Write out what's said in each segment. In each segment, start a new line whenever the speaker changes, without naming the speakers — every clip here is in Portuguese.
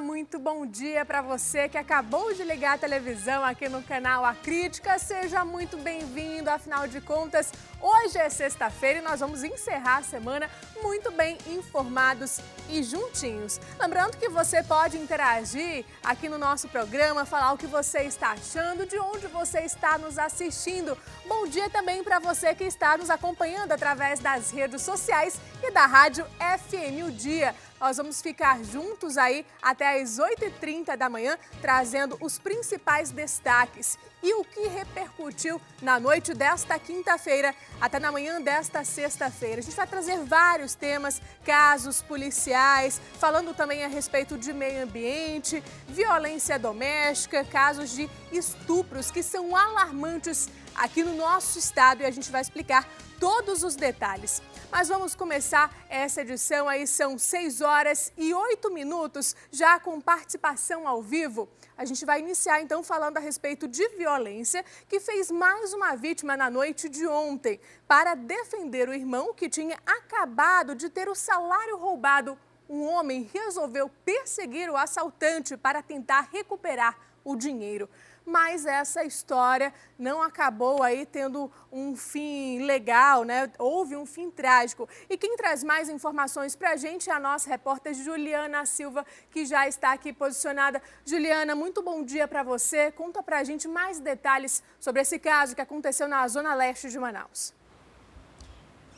muito bom dia para você que acabou de ligar a televisão aqui no canal A Crítica. Seja muito bem-vindo, afinal de contas, hoje é sexta-feira e nós vamos encerrar a semana muito bem informados e juntinhos. Lembrando que você pode interagir aqui no nosso programa, falar o que você está achando, de onde você está nos assistindo. Bom dia também para você que está nos acompanhando através das redes sociais e da Rádio FM O Dia. Nós vamos ficar juntos aí até às 8h30 da manhã, trazendo os principais destaques e o que repercutiu na noite desta quinta-feira até na manhã desta sexta-feira. A gente vai trazer vários temas, casos policiais, falando também a respeito de meio ambiente, violência doméstica, casos de estupros que são alarmantes aqui no nosso estado e a gente vai explicar todos os detalhes. Mas vamos começar essa edição aí, são 6h08, já com participação ao vivo. A gente vai iniciar então falando a respeito de violência que fez mais uma vítima na noite de ontem. Para defender o irmão que tinha acabado de ter o salário roubado, um homem resolveu perseguir o assaltante para tentar recuperar o dinheiro. Mas essa história não acabou aí tendo um fim legal, né? Houve um fim trágico. E quem traz mais informações para a gente é a nossa repórter Juliana Silva, que já está aqui posicionada. Juliana, muito bom dia para você. Conta para a gente mais detalhes sobre esse caso que aconteceu na Zona Leste de Manaus.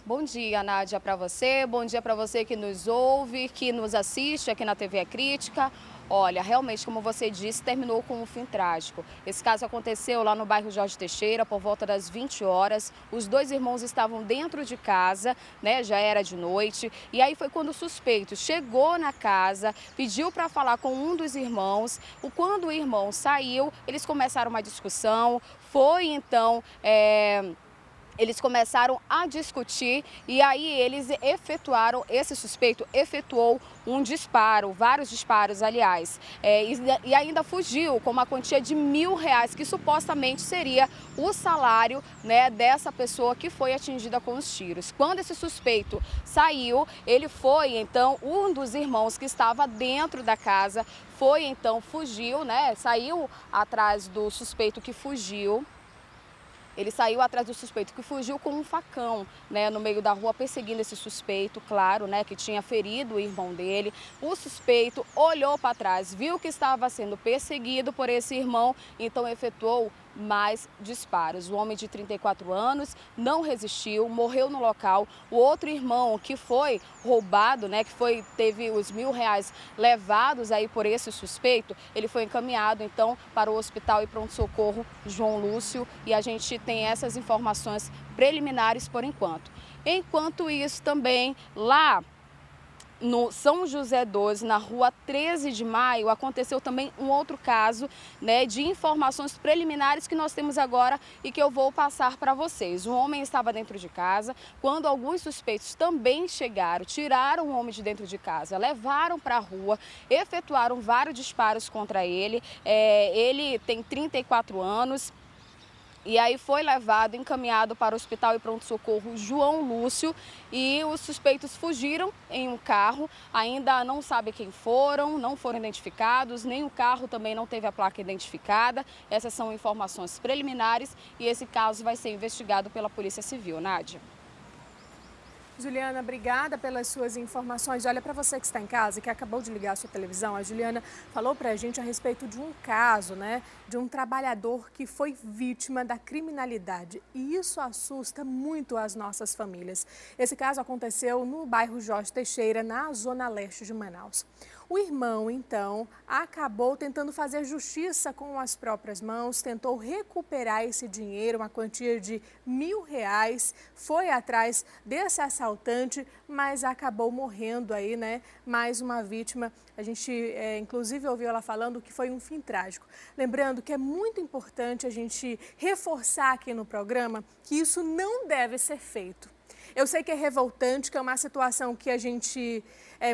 Bom dia, Nádia, para você. Bom dia para você que nos ouve, que nos assiste aqui na TV A Crítica. Olha, realmente, como você disse, terminou com um fim trágico. Esse caso aconteceu lá no bairro Jorge Teixeira, por volta das 20 horas. Os dois irmãos estavam dentro de casa, né? Já era de noite. E aí foi quando o suspeito chegou na casa, pediu para falar com um dos irmãos. Quando o irmão saiu, eles começaram uma discussão. Foi então... Eles começaram a discutir e aí esse suspeito efetuou um disparo, vários disparos, aliás, e ainda fugiu com uma quantia de R$1.000, que supostamente seria o salário, né, dessa pessoa que foi atingida com os tiros. Quando esse suspeito saiu, ele foi, então, um dos irmãos que estava dentro da casa, fugiu, né, saiu atrás do suspeito que fugiu. Ele saiu atrás do suspeito que fugiu com um facão, né, no meio da rua, perseguindo esse suspeito, claro, né, que tinha ferido o irmão dele. O suspeito olhou para trás, viu que estava sendo perseguido por esse irmão, então efetuou mais disparos. O homem de 34 anos não resistiu, morreu no local. O outro irmão que foi roubado, né, teve os R$1.000 levados aí por esse suspeito, ele foi encaminhado então para o Hospital e Pronto-Socorro João Lúcio e a gente tem essas informações preliminares por enquanto. Enquanto isso também lá no São José 12, na rua 13 de maio, aconteceu também um outro caso, né, de informações preliminares que nós temos agora e que eu vou passar para vocês. Um homem estava dentro de casa, quando alguns suspeitos também chegaram, tiraram o homem de dentro de casa, levaram para a rua, efetuaram vários disparos contra ele. Ele tem 34 anos. E aí foi levado, encaminhado para o Hospital e Pronto-Socorro João Lúcio e os suspeitos fugiram em um carro, ainda não sabe quem foram, não foram identificados, nem o carro também não teve a placa identificada. Essas são informações preliminares e esse caso vai ser investigado pela Polícia Civil. Nádia.
Juliana, obrigada pelas suas informações. Olha, para você que está em casa e que acabou de ligar a sua televisão, a Juliana falou para a gente a respeito de um caso, né, de um trabalhador que foi vítima da criminalidade. E isso assusta muito as nossas famílias. Esse caso aconteceu no bairro Jorge Teixeira, na Zona Leste de Manaus. O irmão, então, acabou tentando fazer justiça com as próprias mãos, tentou recuperar esse dinheiro, uma quantia de R$1.000, foi atrás desse assaltante, mas acabou morrendo aí, né? Mais uma vítima. A gente, inclusive, ouviu ela falando que foi um fim trágico. Lembrando que é muito importante a gente reforçar aqui no programa que isso não deve ser feito. Eu sei que é revoltante, que é uma situação que a gente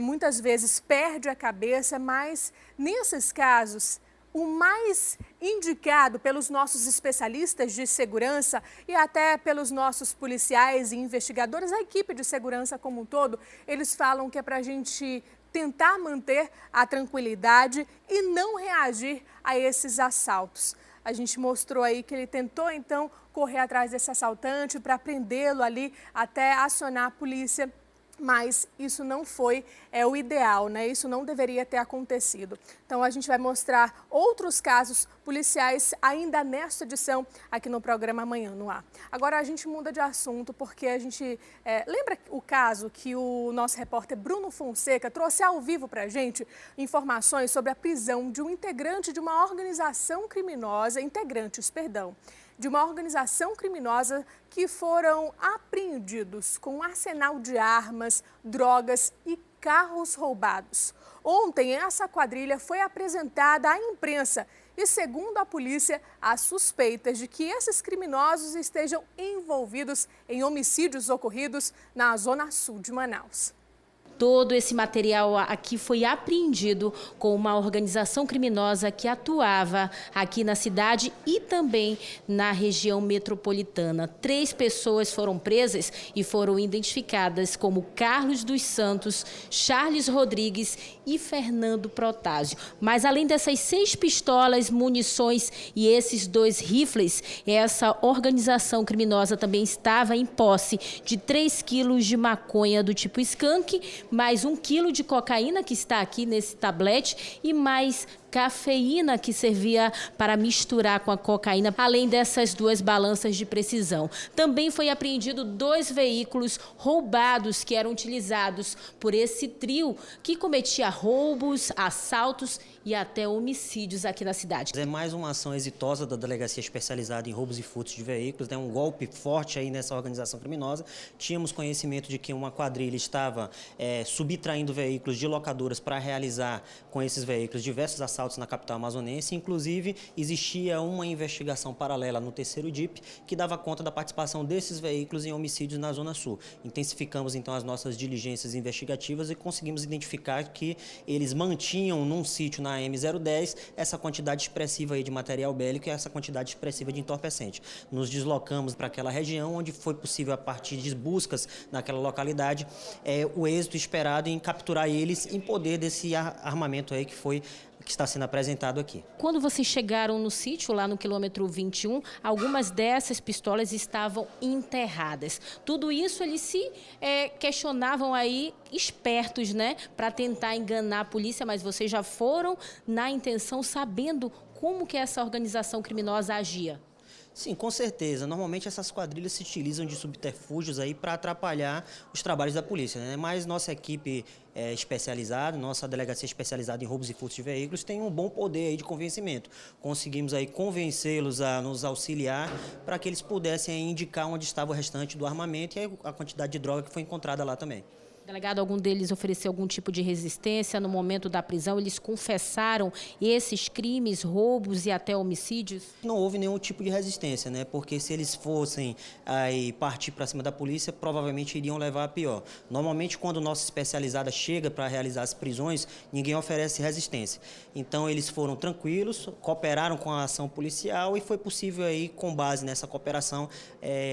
muitas vezes perde a cabeça, mas nesses casos o mais indicado pelos nossos especialistas de segurança e até pelos nossos policiais e investigadores, a equipe de segurança como um todo, eles falam que é para a gente tentar manter a tranquilidade e não reagir a esses assaltos. A gente mostrou aí que ele tentou, então, correr atrás desse assaltante para prendê-lo ali até acionar a polícia. Mas isso não foi o ideal, né? Isso não deveria ter acontecido. Então a gente vai mostrar outros casos policiais ainda nesta edição aqui no programa Amanhã no Ar. Agora a gente muda de assunto porque a gente lembra o caso que o nosso repórter Bruno Fonseca trouxe ao vivo para a gente informações sobre a prisão de um integrante de uma organização criminosa, de uma organização criminosa que foram apreendidos com um arsenal de armas, drogas e carros roubados. Ontem, essa quadrilha foi apresentada à imprensa e, segundo a polícia, há suspeitas de que esses criminosos estejam envolvidos em homicídios ocorridos na zona sul de Manaus.
Todo esse material aqui foi apreendido com uma organização criminosa que atuava aqui na cidade e também na região metropolitana. 3 pessoas foram presas e foram identificadas como Carlos dos Santos, Charles Rodrigues e Fernando Protásio. Mas além dessas 6 pistolas, munições e esses 2 rifles, essa organização criminosa também estava em posse de 3 quilos de maconha do tipo skunk, mais 1 quilo de cocaína que está aqui nesse tablete e mais cafeína que servia para misturar com a cocaína, além dessas 2 balanças de precisão. Também foi apreendido 2 veículos roubados que eram utilizados por esse trio que cometia roubos, assaltos e até homicídios aqui na cidade.
É mais uma ação exitosa da Delegacia Especializada em Roubos e Furtos de Veículos, um golpe forte aí nessa organização criminosa. Tínhamos conhecimento de que uma quadrilha estava subtraindo veículos de locadoras para realizar com esses veículos diversos assaltos na capital amazonense. Inclusive, existia uma investigação paralela no 3º DIP que dava conta da participação desses veículos em homicídios na Zona Sul. Intensificamos, então, as nossas diligências investigativas e conseguimos identificar que eles mantinham num sítio na M010 essa quantidade expressiva aí de material bélico e essa quantidade expressiva de entorpecente. Nos deslocamos para aquela região onde foi possível, a partir de buscas naquela localidade, o êxito esperado em capturar eles em poder desse armamento aí que está sendo apresentado aqui.
Quando vocês chegaram no sítio, lá no quilômetro 21, algumas dessas pistolas estavam enterradas. Tudo isso eles se questionavam aí, espertos, né, para tentar enganar a polícia, mas vocês já foram na intenção, sabendo como que essa organização criminosa agia.
Sim, com certeza. Normalmente essas quadrilhas se utilizam de subterfúgios aí para atrapalhar os trabalhos da polícia, né? Mas nossa equipe especializada, nossa delegacia especializada em roubos e furtos de veículos tem um bom poder aí de convencimento. Conseguimos aí convencê-los a nos auxiliar para que eles pudessem indicar onde estava o restante do armamento e a quantidade de droga que foi encontrada lá também.
Delegado, algum deles ofereceu algum tipo de resistência no momento da prisão? Eles confessaram esses crimes, roubos e até homicídios?
Não houve nenhum tipo de resistência, né? Porque se eles fossem aí partir para cima da polícia, provavelmente iriam levar a pior. Normalmente, quando nossa especializada chega para realizar as prisões, ninguém oferece resistência. Então, eles foram tranquilos, cooperaram com a ação policial e foi possível aí, com base nessa cooperação,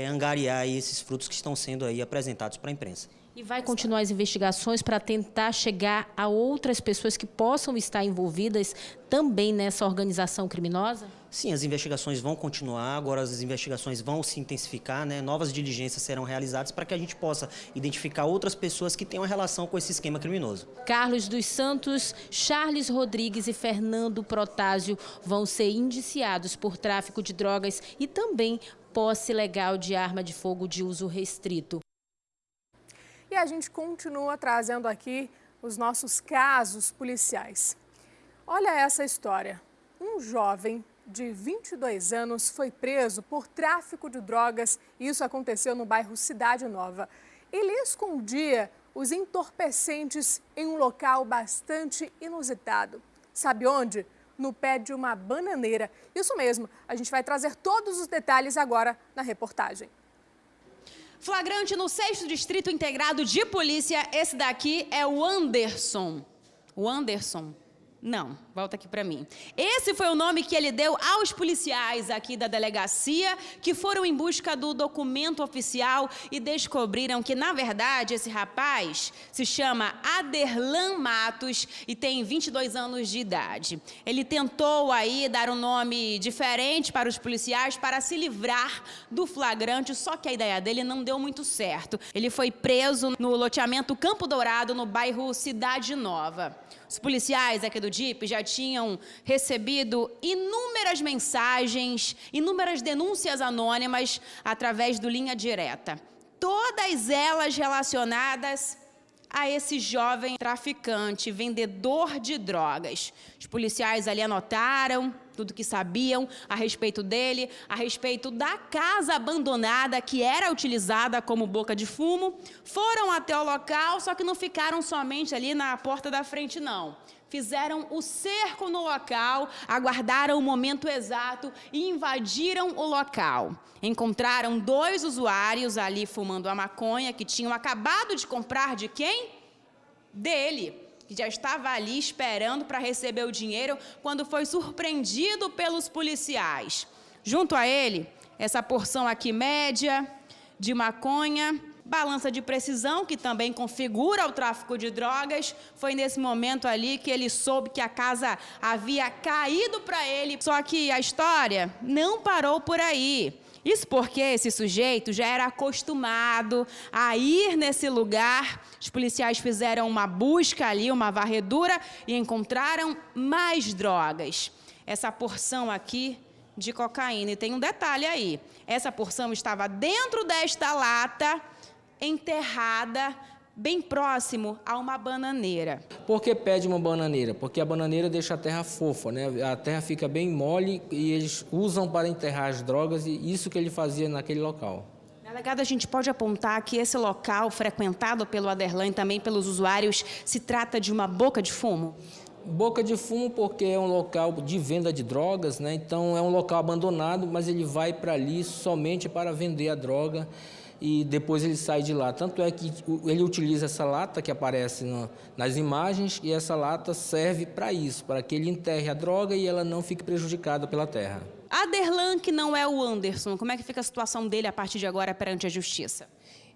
angariar aí esses frutos que estão sendo aí apresentados para a imprensa.
E vai continuar as investigações para tentar chegar a outras pessoas que possam estar envolvidas também nessa organização criminosa?
Sim, as investigações vão continuar, agora as investigações vão se intensificar, né? Novas diligências serão realizadas para que a gente possa identificar outras pessoas que tenham relação com esse esquema criminoso.
Carlos dos Santos, Charles Rodrigues e Fernando Protásio vão ser indiciados por tráfico de drogas e também posse ilegal de arma de fogo de uso restrito.
E a gente continua trazendo aqui os nossos casos policiais. Olha essa história. Um jovem de 22 anos foi preso por tráfico de drogas e isso aconteceu no bairro Cidade Nova. Ele escondia os entorpecentes em um local bastante inusitado. Sabe onde? No pé de uma bananeira. Isso mesmo, a gente vai trazer todos os detalhes agora na reportagem.
Flagrante no 6º Distrito Integrado de Polícia, esse daqui é o Anderson. O Anderson? Não. Volta aqui para mim. Esse foi o nome que ele deu aos policiais aqui da delegacia, que foram em busca do documento oficial e descobriram que, na verdade, esse rapaz se chama Aderlan Matos e tem 22 anos de idade. Ele tentou aí dar um nome diferente para os policiais para se livrar do flagrante, só que a ideia dele não deu muito certo. Ele foi preso no loteamento Campo Dourado, no bairro Cidade Nova. Os policiais aqui do DIP já tinham recebido inúmeras mensagens, inúmeras denúncias anônimas através do Linha Direta. Todas elas relacionadas a esse jovem traficante, vendedor de drogas. Os policiais ali anotaram tudo que sabiam a respeito dele, a respeito da casa abandonada que era utilizada como boca de fumo. Foram até o local, só que não ficaram somente ali na porta da frente, não. Fizeram o cerco no local, aguardaram o momento exato e invadiram o local. Encontraram 2 usuários ali fumando a maconha que tinham acabado de comprar de quem? Dele, que já estava ali esperando para receber o dinheiro quando foi surpreendido pelos policiais. Junto a ele, essa porção aqui média de maconha, balança de precisão, que também configura o tráfico de drogas. Foi nesse momento ali que ele soube que a casa havia caído para ele. Só que a história não parou por aí. Isso porque esse sujeito já era acostumado a ir nesse lugar. Os policiais fizeram uma busca ali, uma varredura, e encontraram mais drogas. Essa porção aqui de cocaína. E tem um detalhe aí. Essa porção estava dentro desta lata, enterrada bem próximo a uma bananeira.
Por que pede uma bananeira? Porque a bananeira deixa a terra fofa, né? A terra fica bem mole e eles usam para enterrar as drogas, e isso que ele fazia naquele local.
Delegado, a gente pode apontar que esse local frequentado pelo Aderlan e também pelos usuários se trata de uma boca de fumo?
Boca de fumo porque é um local de venda de drogas, né? Então é um local abandonado, mas ele vai para ali somente para vender a droga e depois ele sai de lá. Tanto é que ele utiliza essa lata que aparece nas imagens, e essa lata serve para isso, para que ele enterre a droga e ela não fique prejudicada pela terra.
Aderlan, que não é o Anderson, como é que fica a situação dele a partir de agora perante a justiça?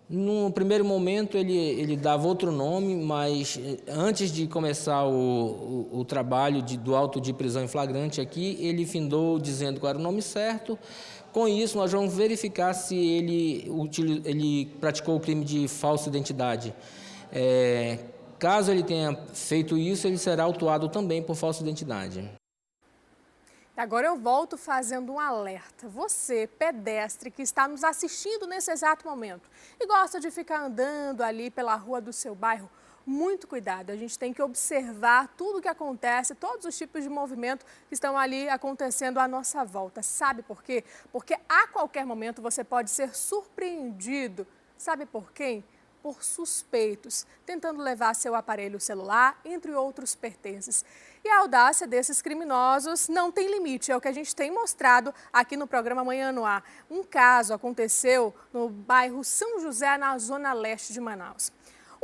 No primeiro momento ele dava outro nome, mas antes de começar o trabalho do auto de prisão em flagrante aqui, ele findou dizendo qual era o nome certo. Com isso, nós vamos verificar se ele praticou o crime de falsa identidade. Caso ele tenha feito isso, ele será autuado também por falsa identidade.
Agora eu volto fazendo um alerta. Você, pedestre, que está nos assistindo nesse exato momento e gosta de ficar andando ali pela rua do seu bairro, muito cuidado. A gente tem que observar tudo o que acontece, todos os tipos de movimento que estão ali acontecendo à nossa volta. Sabe por quê? Porque a qualquer momento você pode ser surpreendido. Sabe por quem? Por suspeitos, tentando levar seu aparelho celular, entre outros pertences. E a audácia desses criminosos não tem limite, é o que a gente tem mostrado aqui no programa Manhã no Ar. Um caso aconteceu no bairro São José, na zona leste de Manaus.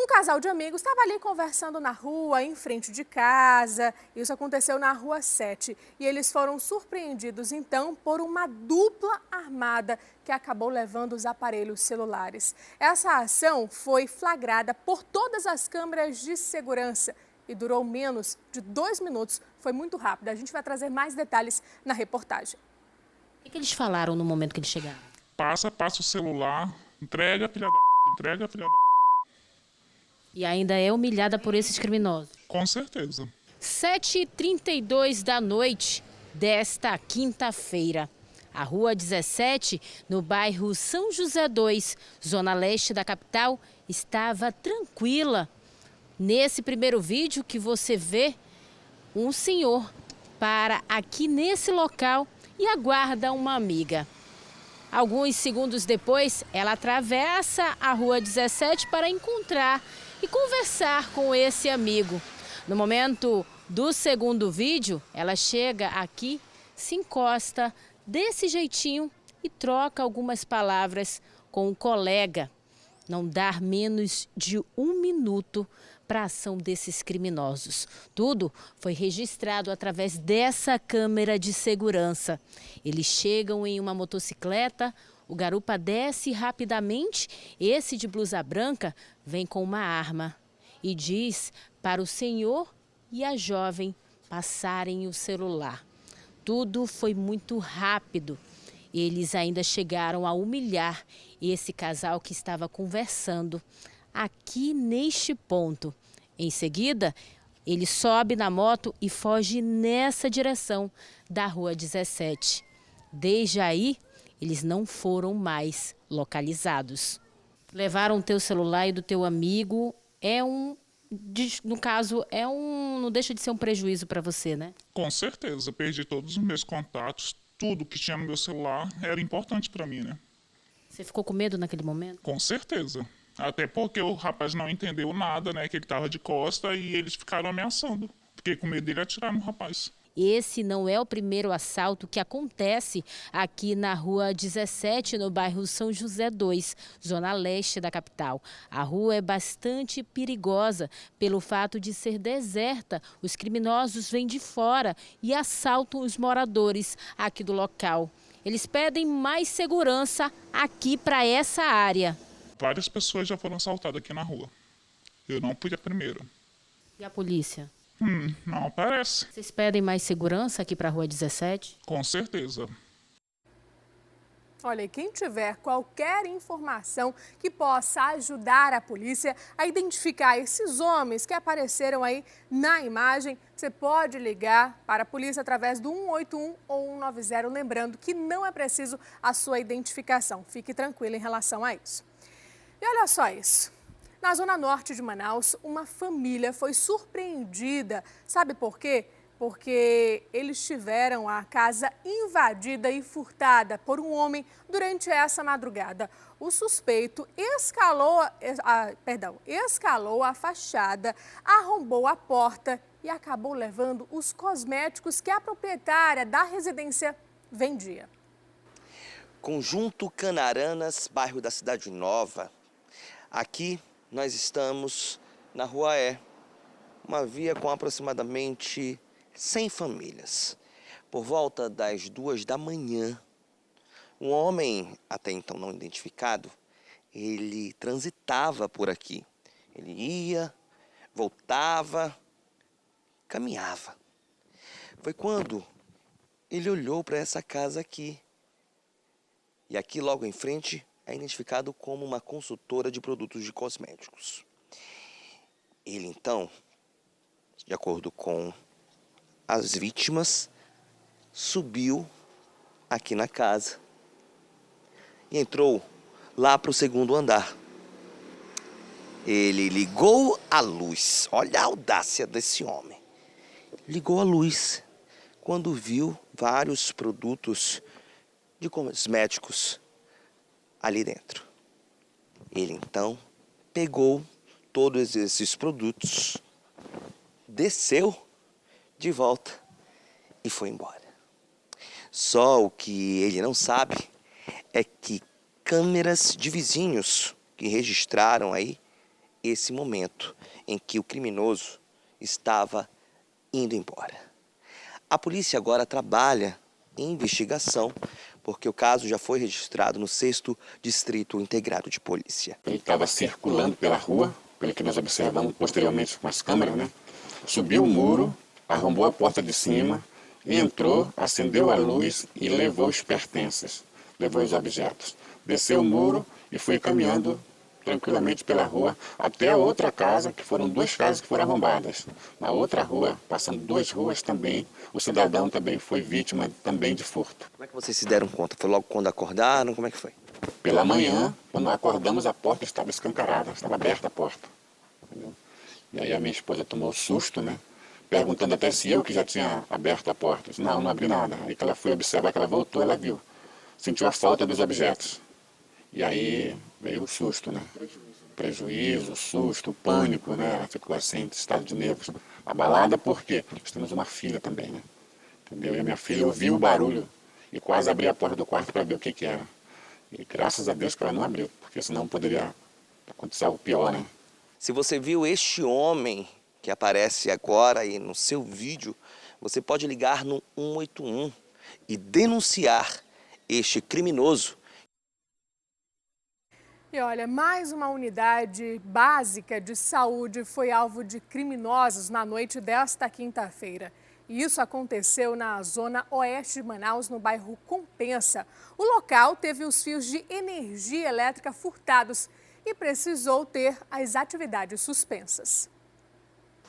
Um casal de amigos estava ali conversando na rua, em frente de casa. Isso aconteceu na Rua 7. E eles foram surpreendidos, então, por uma dupla armada que acabou levando os aparelhos celulares. Essa ação foi flagrada por todas as câmeras de segurança e durou menos de 2 minutos. Foi muito rápido. A gente vai trazer mais detalhes na reportagem.
O que eles falaram no momento que eles chegaram?
Passa o celular, entrega, filha da entrega, filha da
E ainda é humilhada por esses criminosos.
Com certeza.
7h32 da noite desta quinta-feira. A Rua 17, no bairro São José 2, zona leste da capital, estava tranquila. Nesse primeiro vídeo que você vê, um senhor para aqui nesse local e aguarda uma amiga. Alguns segundos depois, ela atravessa a Rua 17 para encontrar e conversar com esse amigo. No momento do segundo vídeo, ela chega aqui, se encosta desse jeitinho e troca algumas palavras com um colega. não dar menos de 1 minuto para a ação desses criminosos. Tudo foi registrado através dessa câmera de segurança. Eles chegam em uma motocicleta, o garupa desce rapidamente, esse de blusa branca vem com uma arma e diz para o senhor e a jovem passarem o celular. Tudo foi muito rápido. Eles ainda chegaram a humilhar esse casal que estava conversando aqui neste ponto. Em seguida, ele sobe na moto e foge nessa direção da Rua 17. Desde aí, eles não foram mais localizados. Levaram o teu celular e do teu amigo, no caso, não deixa de ser um prejuízo para você, né?
Com certeza, perdi todos os meus contatos, tudo que tinha no meu celular era importante para mim, né?
Você ficou com medo naquele momento?
Com certeza. Até porque o rapaz não entendeu nada, né? Que ele tava de costa e eles ficaram ameaçando. Fiquei com medo dele atirar no rapaz.
Esse não é o primeiro assalto que acontece aqui na Rua 17, no bairro São José 2, zona leste da capital. A rua é bastante perigosa pelo fato de ser deserta. Os criminosos vêm de fora e assaltam os moradores aqui do local. Eles pedem mais segurança aqui para essa área.
Várias pessoas já foram assaltadas aqui na rua. Eu não fui a primeira.
E a polícia?
Não parece.
Vocês pedem mais segurança aqui para a Rua 17?
Com certeza.
Olha, e quem tiver qualquer informação que possa ajudar a polícia a identificar esses homens que apareceram aí na imagem, você pode ligar para a polícia através do 181 ou 190, lembrando que não é preciso a sua identificação. Fique tranquilo em relação a isso. E olha só isso. Na zona norte de Manaus, uma família foi surpreendida. Sabe por quê? Porque eles tiveram a casa invadida e furtada por um homem durante essa madrugada. O suspeito escalou a fachada, arrombou a porta e acabou levando os cosméticos que a proprietária da residência vendia.
Conjunto Canaranas, bairro da Cidade Nova. Aqui nós estamos na Rua E, uma via com aproximadamente 100 famílias. Por volta das 2 da manhã, um homem, até então não identificado, ele transitava por aqui. Ele ia, voltava, caminhava. Foi quando ele olhou para essa casa aqui. E aqui logo em frente é identificado como uma consultora de produtos de cosméticos. Ele então, de acordo com as vítimas, subiu aqui na casa e entrou lá para o 2º andar. Ele ligou a luz. Olha a audácia desse homem. Ligou a luz quando viu vários produtos de cosméticos ali dentro. Ele então pegou todos esses produtos, desceu de volta e foi embora. Só o que ele não sabe é que câmeras de vizinhos que registraram aí esse momento em que o criminoso estava indo embora. A polícia agora trabalha em investigação, porque o caso já foi registrado no 6º Distrito Integrado de Polícia.
Ele estava circulando pela rua, pelo que nós observamos posteriormente com as câmeras, né? Subiu o muro, arrombou a porta de cima, entrou, acendeu a luz e levou os pertences, levou os objetos. Desceu o muro e foi caminhando tranquilamente pela rua até a outra casa, que foram 2 casas que foram arrombadas. Na outra rua, passando 2 ruas também, o cidadão também foi vítima também de furto.
Como é que vocês se deram conta? Foi logo quando acordaram? Como é que foi?
Pela manhã, quando acordamos, a porta estava escancarada, estava aberta a porta. Entendeu? E aí a minha esposa tomou susto, né? Perguntando até se eu que já tinha aberto a porta. Eu disse, não abri nada. Aí que ela foi observar, que ela voltou, ela viu. Sentiu a falta dos objetos. E aí veio o susto, né? Prejuízo, susto, pânico, né? Ficou assim, estado de nervos. Abalada porque nós temos uma filha também, né? Entendeu? E a minha filha ouviu o barulho e quase abriu a porta do quarto para ver o que era. E graças a Deus que ela não abriu, porque senão poderia acontecer algo pior, né?
Se você viu este homem que aparece agora aí no seu vídeo, você pode ligar no 181 e denunciar este criminoso.
E olha, mais uma unidade básica de saúde foi alvo de criminosos na noite desta quinta-feira. E isso aconteceu na zona oeste de Manaus, no bairro Compensa. O local teve os fios de energia elétrica furtados e precisou ter as atividades suspensas.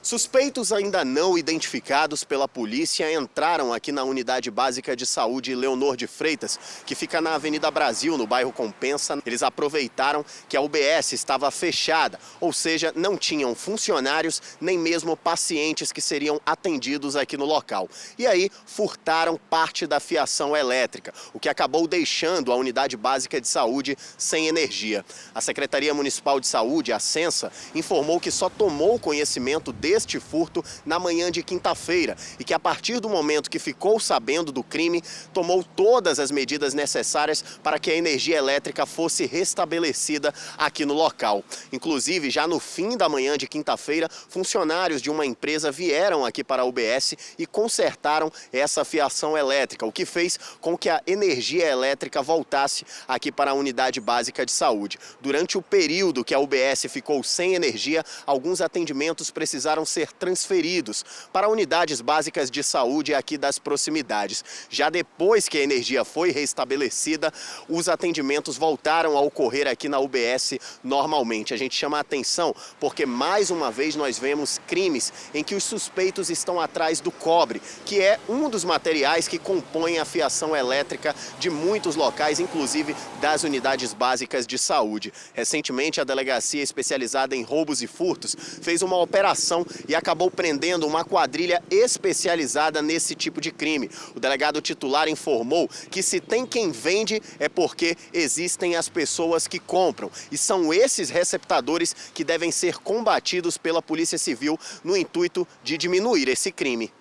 Suspeitos ainda não identificados pela polícia entraram aqui na Unidade Básica de Saúde Leonor de Freitas, que fica na Avenida Brasil, no bairro Compensa. Eles aproveitaram que a UBS estava fechada, ou seja, não tinham funcionários nem mesmo pacientes que seriam atendidos aqui no local. E aí furtaram parte da fiação elétrica, o que acabou deixando a Unidade Básica de Saúde sem energia. A Secretaria Municipal de Saúde, a Censa, informou que só tomou conhecimento deste furto na manhã de quinta-feira e que a partir do momento que ficou sabendo do crime, tomou todas as medidas necessárias para que a energia elétrica fosse restabelecida aqui no local. Inclusive, já no fim da manhã de quinta-feira, funcionários de uma empresa vieram aqui para a UBS e consertaram essa fiação elétrica, o que fez com que a energia elétrica voltasse aqui para a Unidade Básica de Saúde. Durante o período que a UBS ficou sem energia, alguns atendimentos precisaram ser transferidos para unidades básicas de saúde aqui das proximidades. Já depois que a energia foi restabelecida, os atendimentos voltaram a ocorrer aqui na UBS normalmente. A gente chama a atenção porque mais uma vez nós vemos crimes em que os suspeitos estão atrás do cobre, que é um dos materiais que compõem a fiação elétrica de muitos locais, inclusive das unidades básicas de saúde. Recentemente, a Delegacia Especializada em Roubos e Furtos fez uma operação e acabou prendendo uma quadrilha especializada nesse tipo de crime. O delegado titular informou que se tem quem vende é porque existem as pessoas que compram. E são esses receptadores que devem ser combatidos pela Polícia Civil no intuito de diminuir esse crime.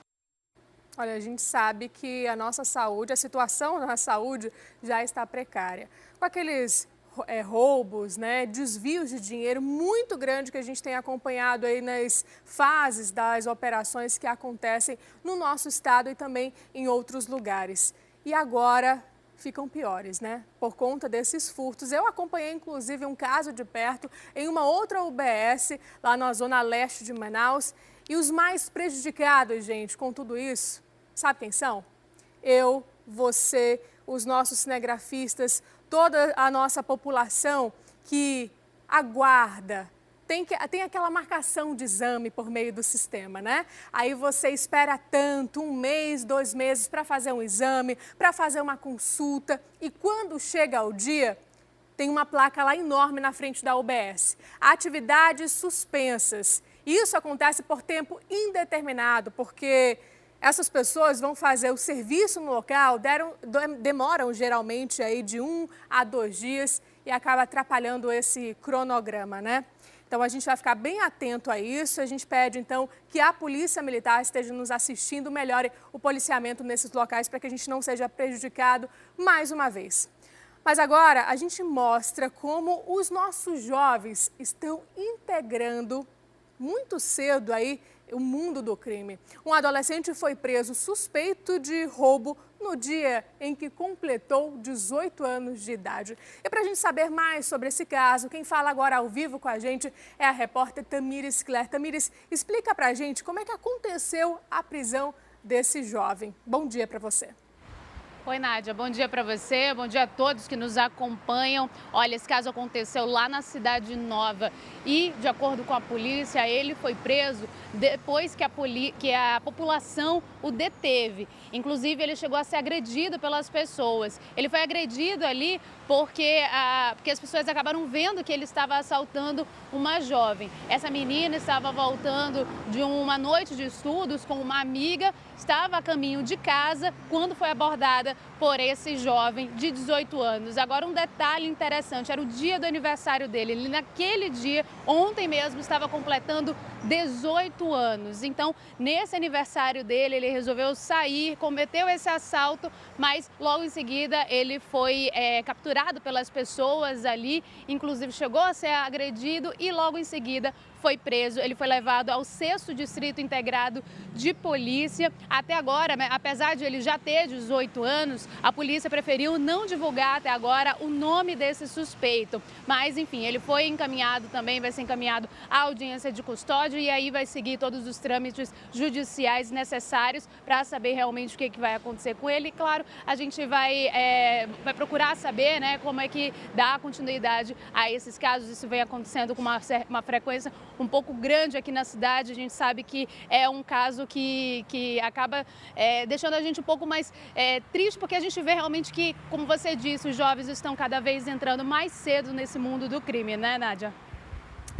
Olha, a gente sabe que a nossa saúde, a situação na saúde já está precária. Com aqueles roubos, né, desvios de dinheiro muito grande que a gente tem acompanhado aí nas fases das operações que acontecem no nosso estado e também em outros lugares. E agora ficam piores, né? Por conta desses furtos. Eu acompanhei, inclusive, um caso de perto em uma outra UBS, lá na zona leste de Manaus. E os mais prejudicados, gente, com tudo isso, sabe quem são? Eu, você, os nossos cinegrafistas, toda a nossa população que aguarda, tem aquela marcação de exame por meio do sistema, né? Aí você espera tanto, 1 mês, 2 meses para fazer um exame, para fazer uma consulta e quando chega o dia, tem uma placa lá enorme na frente da UBS. Atividades suspensas. Isso acontece por tempo indeterminado, porque essas pessoas vão fazer o serviço no local, demoram geralmente aí de 1 a 2 dias e acaba atrapalhando esse cronograma, né? Então a gente vai ficar bem atento a isso, a gente pede então que a Polícia Militar esteja nos assistindo, melhore o policiamento nesses locais para que a gente não seja prejudicado mais uma vez. Mas agora a gente mostra como os nossos jovens estão integrando muito cedo aí o mundo do crime. Um adolescente foi preso suspeito de roubo no dia em que completou 18 anos de idade. E para a gente saber mais sobre esse caso, quem fala agora ao vivo com a gente é a repórter Tamires Claire. Tamires, explica para a gente como é que aconteceu a prisão desse jovem. Bom dia para você.
Oi, Nádia. Bom dia para você, bom dia a todos que nos acompanham. Olha, esse caso aconteceu lá na Cidade Nova e, de acordo com a polícia, ele foi preso depois que a população o deteve. Inclusive, ele chegou a ser agredido pelas pessoas. Ele foi agredido ali porque as pessoas acabaram vendo que ele estava assaltando uma jovem. Essa menina estava voltando de uma noite de estudos com uma amiga, estava a caminho de casa quando foi abordada levada por esse jovem de 18 anos. Agora, um detalhe interessante, era o dia do aniversário dele. Ele, naquele dia, ontem mesmo, estava completando 18 anos. Então, nesse aniversário dele, ele resolveu sair, cometeu esse assalto, mas logo em seguida ele foi capturado pelas pessoas ali, inclusive chegou a ser agredido e logo em seguida foi preso. Ele foi levado ao 6º Distrito Integrado de Polícia. Até agora, apesar de ele já ter 18 anos, a polícia preferiu não divulgar até agora o nome desse suspeito. Mas, enfim, ele foi encaminhado também, vai ser encaminhado à audiência de custódia e aí vai seguir todos os trâmites judiciais necessários para saber realmente o que vai acontecer com ele. E, claro, a gente vai procurar saber, né, como é que dá continuidade a esses casos. Isso vem acontecendo com uma frequência um pouco grande aqui na cidade. A gente sabe que é um caso que acaba deixando a gente um pouco mais triste, porque a gente vê realmente que, como você disse, os jovens estão cada vez entrando mais cedo nesse mundo do crime, né, Nádia?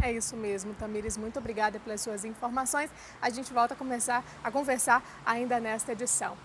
É isso mesmo, Tamires. Muito obrigada pelas suas informações. A gente volta a conversar ainda nesta edição.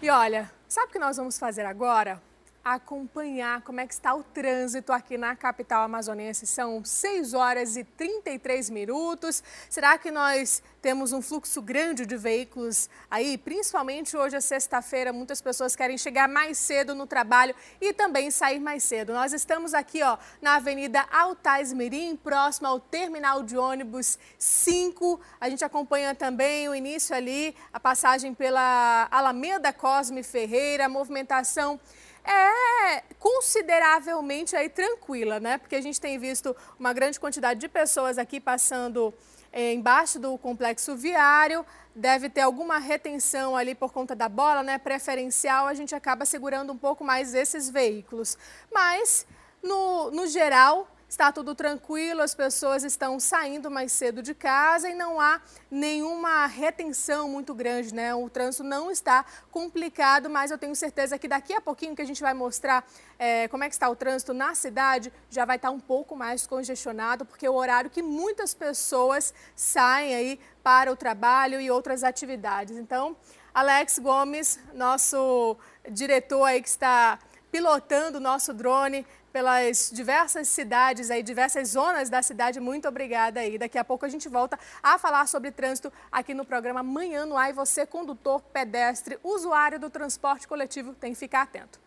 E olha, sabe o que nós vamos fazer agora? Acompanhar como é que está o trânsito aqui na capital amazonense. São 6 horas e 33 minutos. Será que nós temos um fluxo grande de veículos aí? Principalmente hoje é sexta-feira, muitas pessoas querem chegar mais cedo no trabalho e também sair mais cedo. Nós estamos aqui, ó, na Avenida Altais Mirim, próximo ao terminal de ônibus 5. A gente acompanha também o início ali, a passagem pela Alameda Cosme Ferreira, a movimentação consideravelmente aí tranquila, né? Porque a gente tem visto uma grande quantidade de pessoas aqui passando embaixo do complexo viário. Deve ter alguma retenção ali por conta da bola, né? Preferencial, a gente acaba segurando um pouco mais esses veículos. Mas, no geral, está tudo tranquilo, as pessoas estão saindo mais cedo de casa e não há nenhuma retenção muito grande, né? O trânsito não está complicado, mas eu tenho certeza que daqui a pouquinho que a gente vai mostrar como é que está o trânsito na cidade, já vai estar um pouco mais congestionado, porque é o horário que muitas pessoas saem aí para o trabalho e outras atividades. Então, Alex Gomes, nosso diretor aí que está pilotando o nosso drone pelas diversas cidades, aí, diversas zonas da cidade. Muito obrigada aí. Daqui a pouco a gente volta a falar sobre trânsito aqui no programa Manhã no Ar. E você, condutor, pedestre, usuário do transporte coletivo, tem que ficar atento.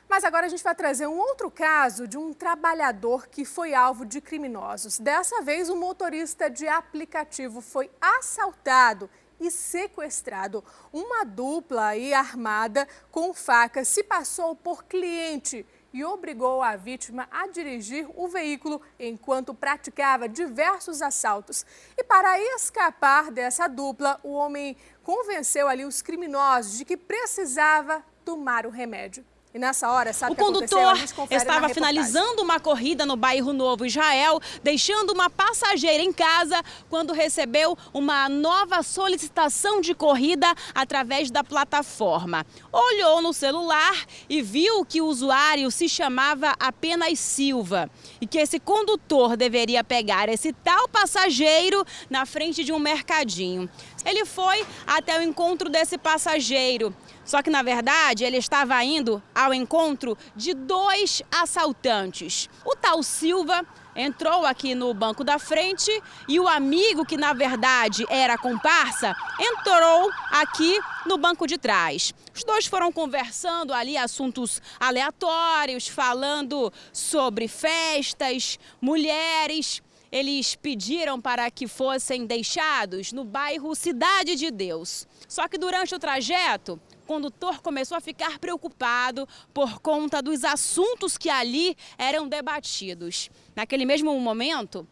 Mas agora a gente vai trazer um outro caso de um trabalhador que foi alvo de criminosos. Dessa vez, um motorista de aplicativo foi assaltado e sequestrado. Uma dupla aí armada com faca se passou por cliente e obrigou a vítima a dirigir o veículo enquanto praticava diversos assaltos. E para escapar dessa dupla, o homem convenceu ali os criminosos de que precisava tomar o remédio. E nessa hora, sabe o que aconteceu? A gente confere na
estava
reportagem.
finalizando uma corrida no bairro Novo Israel, deixando uma passageira em casa quando recebeu uma nova solicitação de corrida através da plataforma. Olhou no celular e viu que o usuário se chamava apenas Silva e que esse condutor deveria pegar esse tal passageiro na frente de um mercadinho. Ele foi até o encontro desse passageiro. Só que, na verdade, ele estava indo ao encontro de 2 assaltantes. O tal Silva entrou aqui no banco da frente e o amigo, que na verdade era comparsa, entrou aqui no banco de trás. Os dois foram conversando ali assuntos aleatórios, falando sobre festas, mulheres. Eles pediram para que fossem deixados no bairro Cidade de Deus. Só que durante o trajeto, o condutor começou a ficar preocupado por conta dos assuntos que ali eram debatidos. Naquele mesmo momento,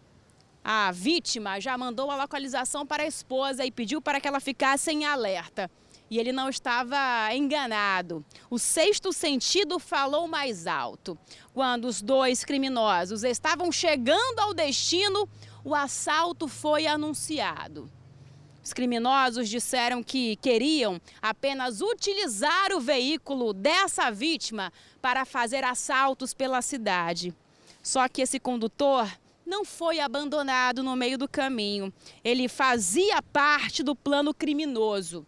a vítima já mandou a localização para a esposa e pediu para que ela ficasse em alerta. E ele não estava enganado. O sexto sentido falou mais alto. Quando os 2 criminosos estavam chegando ao destino, o assalto foi anunciado. Os criminosos disseram que queriam apenas utilizar o veículo dessa vítima para fazer assaltos pela cidade. Só que esse condutor não foi abandonado no meio do caminho. Ele fazia parte do plano criminoso.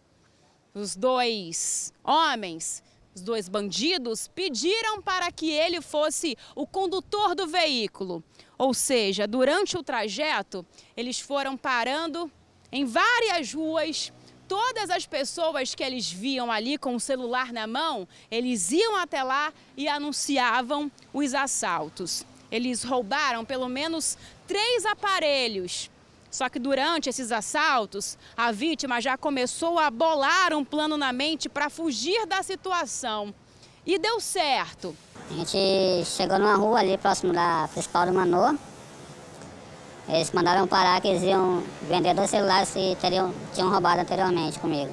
Os 2 homens Os dois bandidos pediram para que ele fosse o condutor do veículo. Ou seja, durante o trajeto, eles foram parando em várias ruas. Todas as pessoas que eles viam ali com o celular na mão, eles iam até lá e anunciavam os assaltos. Eles roubaram pelo menos 3 aparelhos. Só que durante esses assaltos, a vítima já começou a bolar um plano na mente para fugir da situação. E deu certo.
A gente chegou numa rua ali próximo da principal do Manô. Eles mandaram parar que eles iam vender 2 celulares que tinham roubado anteriormente comigo.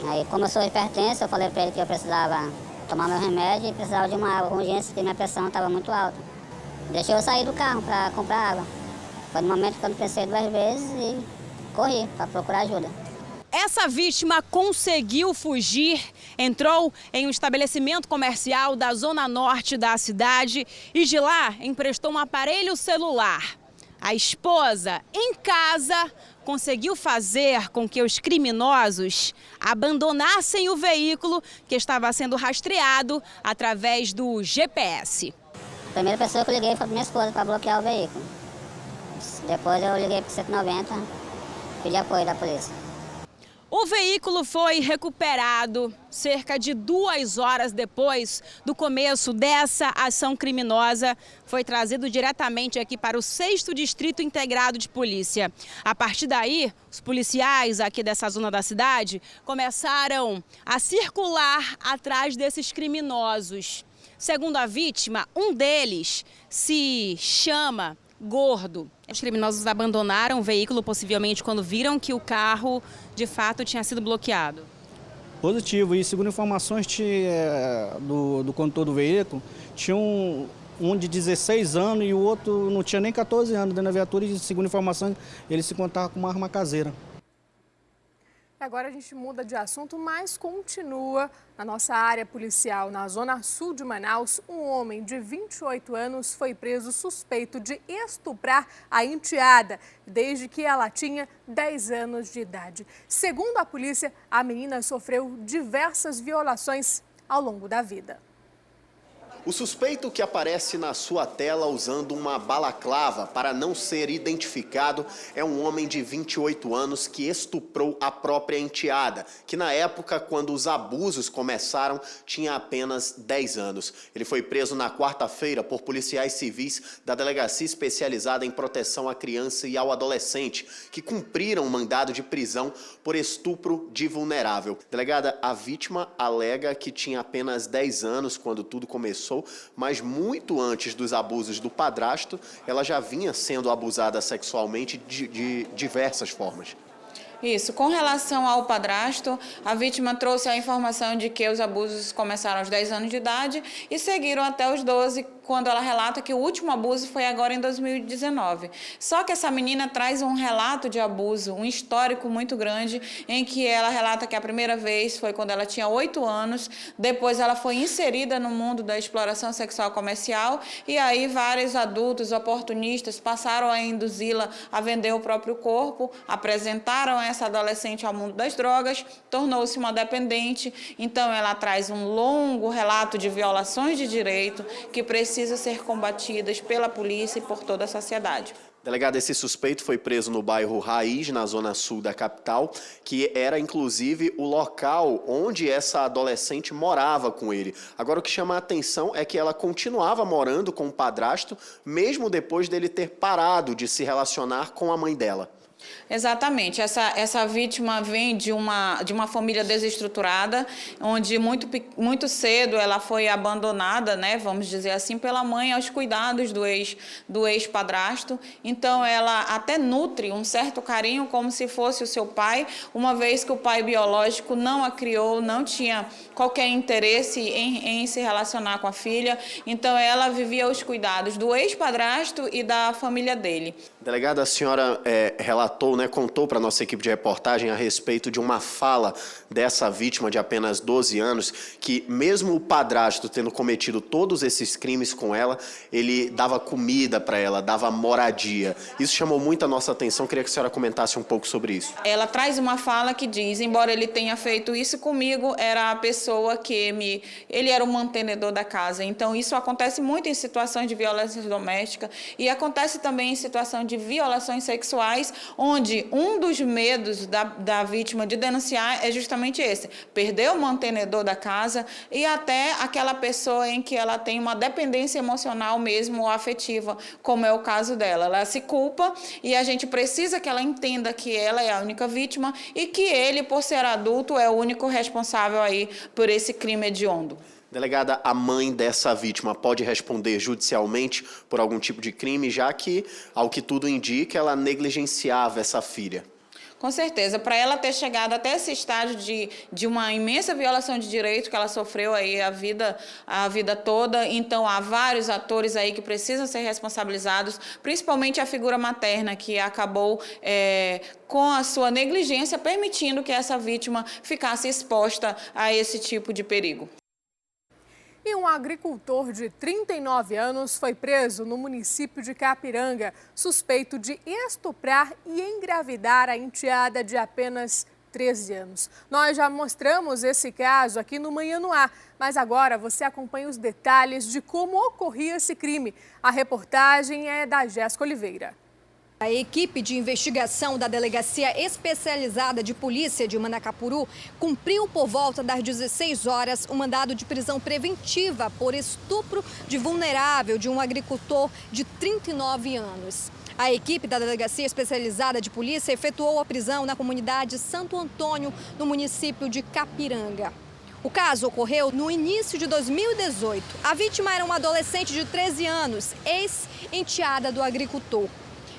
Aí, como eu sou hipertenso, eu falei para ele que eu precisava tomar meu remédio e precisava de uma água com urgência, porque minha pressão estava muito alta. Deixei eu sair do carro para comprar água. Foi no momento que eu não pensei 2 vezes e corri para procurar ajuda.
Essa vítima conseguiu fugir, entrou em um estabelecimento comercial da zona norte da cidade e de lá emprestou um aparelho celular. A esposa, em casa, conseguiu fazer com que os criminosos abandonassem o veículo que estava sendo rastreado através do GPS.
A primeira pessoa que eu liguei foi minha esposa para bloquear o veículo. Depois eu liguei para o 190, pedi apoio da polícia.
O veículo foi recuperado cerca de 2 horas depois do começo dessa ação criminosa. Foi trazido diretamente aqui para o 6º Distrito Integrado de Polícia. A partir daí, os policiais aqui dessa zona da cidade começaram a circular atrás desses criminosos. Segundo a vítima, um deles se chama Gordo. Os criminosos abandonaram o veículo possivelmente quando viram que o carro de fato tinha sido bloqueado.
Positivo, e segundo informações do condutor do veículo, tinha um de 16 anos e o outro não tinha nem 14 anos dentro da viatura e segundo informações ele se encontrava com uma arma caseira.
Agora a gente muda de assunto, mas continua na nossa área policial. Na zona sul de Manaus, um homem de 28 anos foi preso suspeito de estuprar a enteada, desde que ela tinha 10 anos de idade. Segundo a polícia, a menina sofreu diversas violações ao longo da vida.
O suspeito que aparece na sua tela usando uma balaclava para não ser identificado é um homem de 28 anos que estuprou a própria enteada, que na época, quando os abusos começaram, tinha apenas 10 anos. Ele foi preso na quarta-feira por policiais civis da Delegacia Especializada em Proteção à Criança e ao Adolescente, que cumpriram um mandado de prisão por estupro de vulnerável. Delegada, a vítima alega que tinha apenas 10 anos quando tudo começou, mas muito antes dos abusos do padrasto, ela já vinha sendo abusada sexualmente de diversas formas.
Isso. Com relação ao padrasto, a vítima trouxe a informação de que os abusos começaram aos 10 anos de idade e seguiram até os 12, quando ela relata que o último abuso foi agora em 2019. Só que essa menina traz um relato de abuso, um histórico muito grande, em que ela relata que a primeira vez foi quando ela tinha 8 anos, depois ela foi inserida no mundo da exploração sexual comercial e aí vários adultos oportunistas passaram a induzi-la a vender o próprio corpo, apresentaram essa adolescente ao mundo das drogas, tornou-se uma dependente, então ela traz um longo relato de violações de direito que precisam ser combatidas pela polícia e por toda a sociedade.
Delegado, esse suspeito foi preso no bairro Raiz, na zona sul da capital, que era inclusive o local onde essa adolescente morava com ele. Agora, o que chama a atenção é que ela continuava morando com o padrasto, mesmo depois dele ter parado de se relacionar com a mãe dela.
Exatamente. Essa vítima vem de uma família desestruturada, onde muito cedo ela foi abandonada, né, vamos dizer assim, pela mãe aos cuidados do ex-padrasto. Então, ela até nutre um certo carinho como se fosse o seu pai, uma vez que o pai biológico não a criou, não tinha qualquer interesse em se relacionar com a filha. Então, ela vivia os cuidados do ex-padrasto e da família dele.
Delegada, a senhora relatou, contou para a nossa equipe de reportagem a respeito de uma fala dessa vítima de apenas 12 anos, que mesmo o padrasto tendo cometido todos esses crimes com ela, ele dava comida para ela, dava moradia. Isso chamou muito a nossa atenção, queria que a senhora comentasse um pouco sobre isso.
Ela traz uma fala que diz, embora ele tenha feito isso comigo, era a pessoa ele era o mantenedor da casa. Então, isso acontece muito em situações de violência doméstica e acontece também em situação de violações sexuais, onde um dos medos da vítima de denunciar é justamente esse, perder o mantenedor da casa e até aquela pessoa em que ela tem uma dependência emocional mesmo ou afetiva, como é o caso dela. Ela se culpa e a gente precisa que ela entenda que ela é a única vítima e que ele, por ser adulto, é o único responsável aí por esse crime hediondo.
Delegada, a mãe dessa vítima pode responder judicialmente por algum tipo de crime, já que, ao que tudo indica, ela negligenciava essa filha?
Com certeza. Para ela ter chegado até esse estágio de uma imensa violação de direito que ela sofreu aí a vida toda, então há vários atores aí que precisam ser responsabilizados, principalmente a figura materna, que acabou com a sua negligência permitindo que essa vítima ficasse exposta a esse tipo de perigo.
E um agricultor de 39 anos foi preso no município de Capiranga, suspeito de estuprar e engravidar a enteada de apenas 13 anos. Nós já mostramos esse caso aqui no Manhã no Ar, mas agora você acompanha os detalhes de como ocorria esse crime. A reportagem é da Jéssica Oliveira.
A equipe de investigação da Delegacia Especializada de Polícia de Manacapuru cumpriu por volta das 16 horas um mandado de prisão preventiva por estupro de vulnerável de um agricultor de 39 anos. A equipe da Delegacia Especializada de Polícia efetuou a prisão na comunidade Santo Antônio, no município de Capiranga. O caso ocorreu no início de 2018. A vítima era uma adolescente de 13 anos, ex-enteada do agricultor.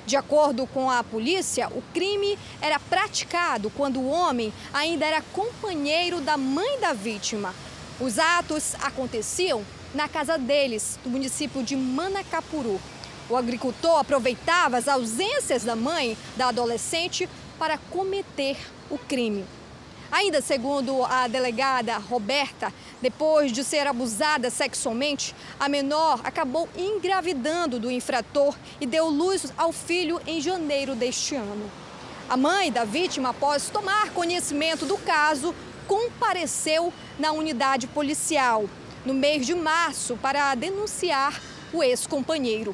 De acordo com a polícia, o crime era praticado quando o homem ainda era companheiro da mãe da vítima. Os atos aconteciam na casa deles, no município de Manacapuru. O agricultor aproveitava as ausências da mãe da adolescente para cometer o crime. Ainda segundo a delegada Roberta, depois de ser abusada sexualmente, a menor acabou engravidando do infrator e deu luz ao filho em janeiro deste ano. A mãe da vítima, após tomar conhecimento do caso, compareceu na unidade policial no mês de março para denunciar o ex-companheiro.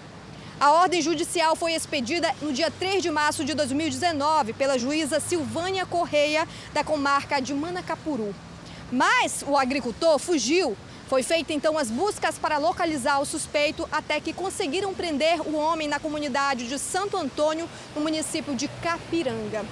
A ordem judicial foi expedida no dia 3 de março de 2019 pela juíza Silvânia Correia, da comarca de Manacapuru. Mas o agricultor fugiu. Foi feita então as buscas para localizar o suspeito até que conseguiram prender o homem na comunidade de Santo Antônio, no município de Capiranga.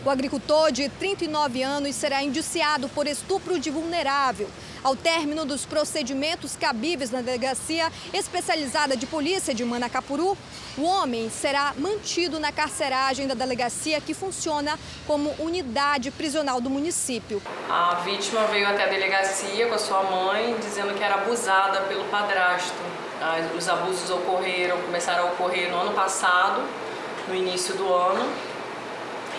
O agricultor de 39 anos será indiciado por estupro de vulnerável. Ao término dos procedimentos cabíveis na Delegacia Especializada de Polícia de Manacapuru, o homem será mantido na carceragem da delegacia, que funciona como unidade prisional do município.
A vítima veio até a delegacia com a sua mãe, dizendo que era abusada pelo padrasto. Os abusos começaram a ocorrer no ano passado, no início do ano.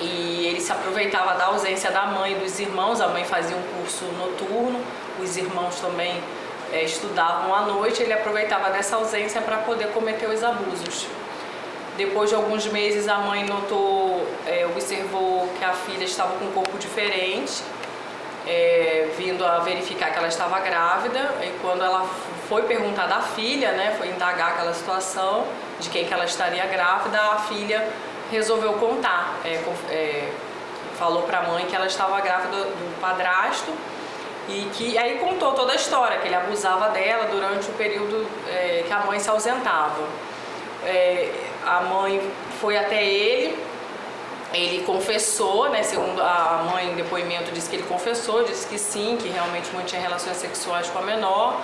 E ele se aproveitava da ausência da mãe e dos irmãos. A mãe fazia um curso noturno, os irmãos também estudavam à noite. Ele aproveitava dessa ausência para poder cometer os abusos. Depois de alguns meses, a mãe observou que a filha estava com um corpo diferente, vindo a verificar que ela estava grávida. E quando ela foi perguntar da filha, foi indagar aquela situação de quem que ela estaria grávida, a filha resolveu contar, falou para a mãe que ela estava grávida do padrasto e que aí contou toda a história, que ele abusava dela durante o período que a mãe se ausentava. A mãe foi até ele confessou, segundo a mãe em depoimento disse que ele confessou, disse que sim, que realmente mantinha relações sexuais com a menor.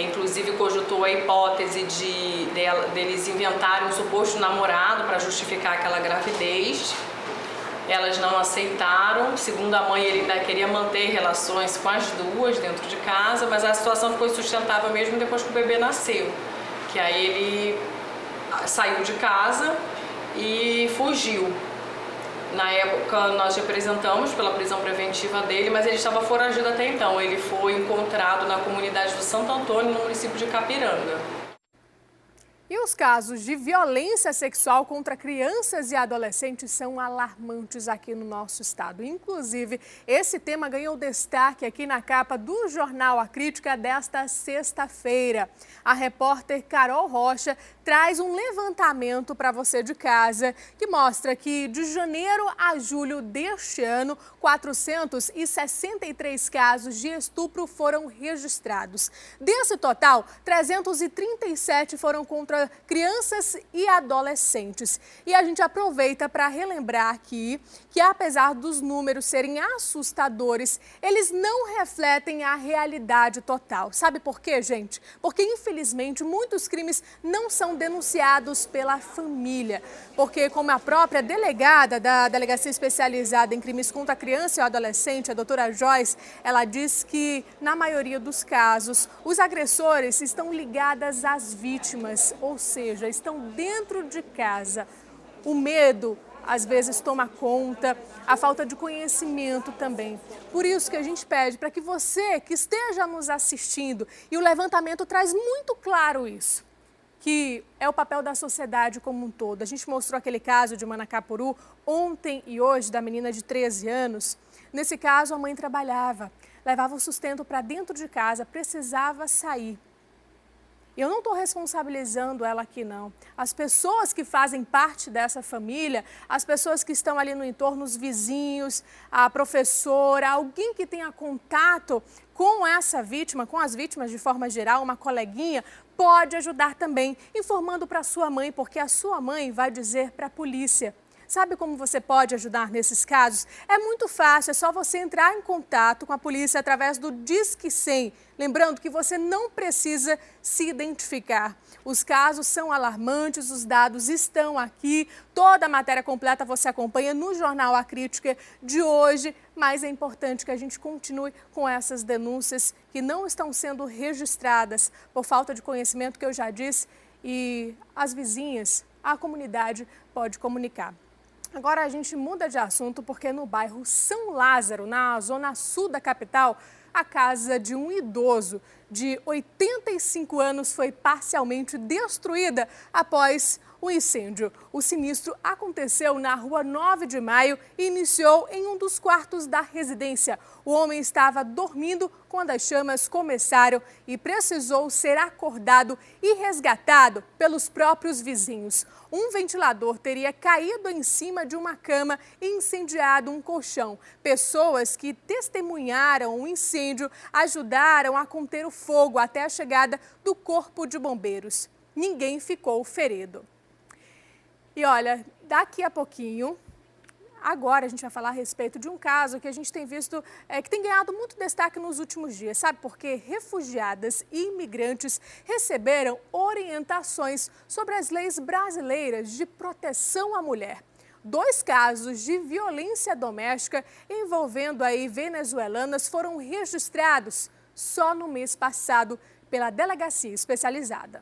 Inclusive cogitou a hipótese deles inventarem um suposto namorado para justificar aquela gravidez. Elas não aceitaram. Segundo a mãe, ele ainda queria manter relações com as duas dentro de casa, mas a situação ficou insustentável mesmo depois que o bebê nasceu. Que aí ele saiu de casa, e fugiu. Na época, nós representamos pela prisão preventiva dele, mas ele estava foragido até então. Ele foi encontrado na comunidade do Santo Antônio, no município de Capiranga.
E os casos de violência sexual contra crianças e adolescentes são alarmantes aqui no nosso estado. Inclusive, esse tema ganhou destaque aqui na capa do jornal A Crítica desta sexta-feira. A repórter Carol Rocha traz um levantamento para você de casa que mostra que de janeiro a julho deste ano, 463 casos de estupro foram registrados. Desse total, 337 foram contra crianças e adolescentes. E a gente aproveita para relembrar aqui que, apesar dos números serem assustadores, eles não refletem a realidade total. Sabe por quê, gente? Porque, infelizmente, muitos crimes não são denunciados pela família. Porque, como a própria delegada da Delegacia Especializada em Crimes contra a Criança e o Adolescente, a doutora Joyce, ela diz que, na maioria dos casos, os agressores estão ligados às vítimas, ou seja, estão dentro de casa. O medo, às vezes, toma conta, a falta de conhecimento também. Por isso que a gente pede para que você que esteja nos assistindo, e o levantamento traz muito claro isso, que é o papel da sociedade como um todo. A gente mostrou aquele caso de Manacapuru ontem e hoje, da menina de 13 anos. Nesse caso, a mãe trabalhava, levava o sustento para dentro de casa, precisava sair. Eu não estou responsabilizando ela aqui, não. As pessoas que fazem parte dessa família, as pessoas que estão ali no entorno, os vizinhos, a professora, alguém que tenha contato com essa vítima, com as vítimas de forma geral, uma coleguinha, pode ajudar também, informando para a sua mãe, porque a sua mãe vai dizer para a polícia. Sabe como você pode ajudar nesses casos? É muito fácil, é só você entrar em contato com a polícia através do Disque 100. Lembrando que você não precisa se identificar. Os casos são alarmantes, os dados estão aqui. Toda a matéria completa você acompanha no jornal A Crítica de hoje. Mas é importante que a gente continue com essas denúncias que não estão sendo registradas por falta de conhecimento, que eu já disse, e as vizinhas, a comunidade pode comunicar. Agora a gente muda de assunto porque no bairro São Lázaro, na zona sul da capital, a casa de um idoso de 85 anos foi parcialmente destruída após o incêndio. O sinistro aconteceu na rua 9 de Maio e iniciou em um dos quartos da residência. O homem estava dormindo quando as chamas começaram e precisou ser acordado e resgatado pelos próprios vizinhos. Um ventilador teria caído em cima de uma cama e incendiado um colchão. Pessoas que testemunharam o incêndio ajudaram a conter o fogo até a chegada do Corpo de Bombeiros. Ninguém ficou ferido. E olha, daqui a pouquinho, agora a gente vai falar a respeito de um caso que a gente tem visto, que tem ganhado muito destaque nos últimos dias. Sabe por quê? Refugiadas e imigrantes receberam orientações sobre as leis brasileiras de proteção à mulher. 2 casos de violência doméstica envolvendo aí venezuelanas foram registrados só no mês passado pela Delegacia Especializada.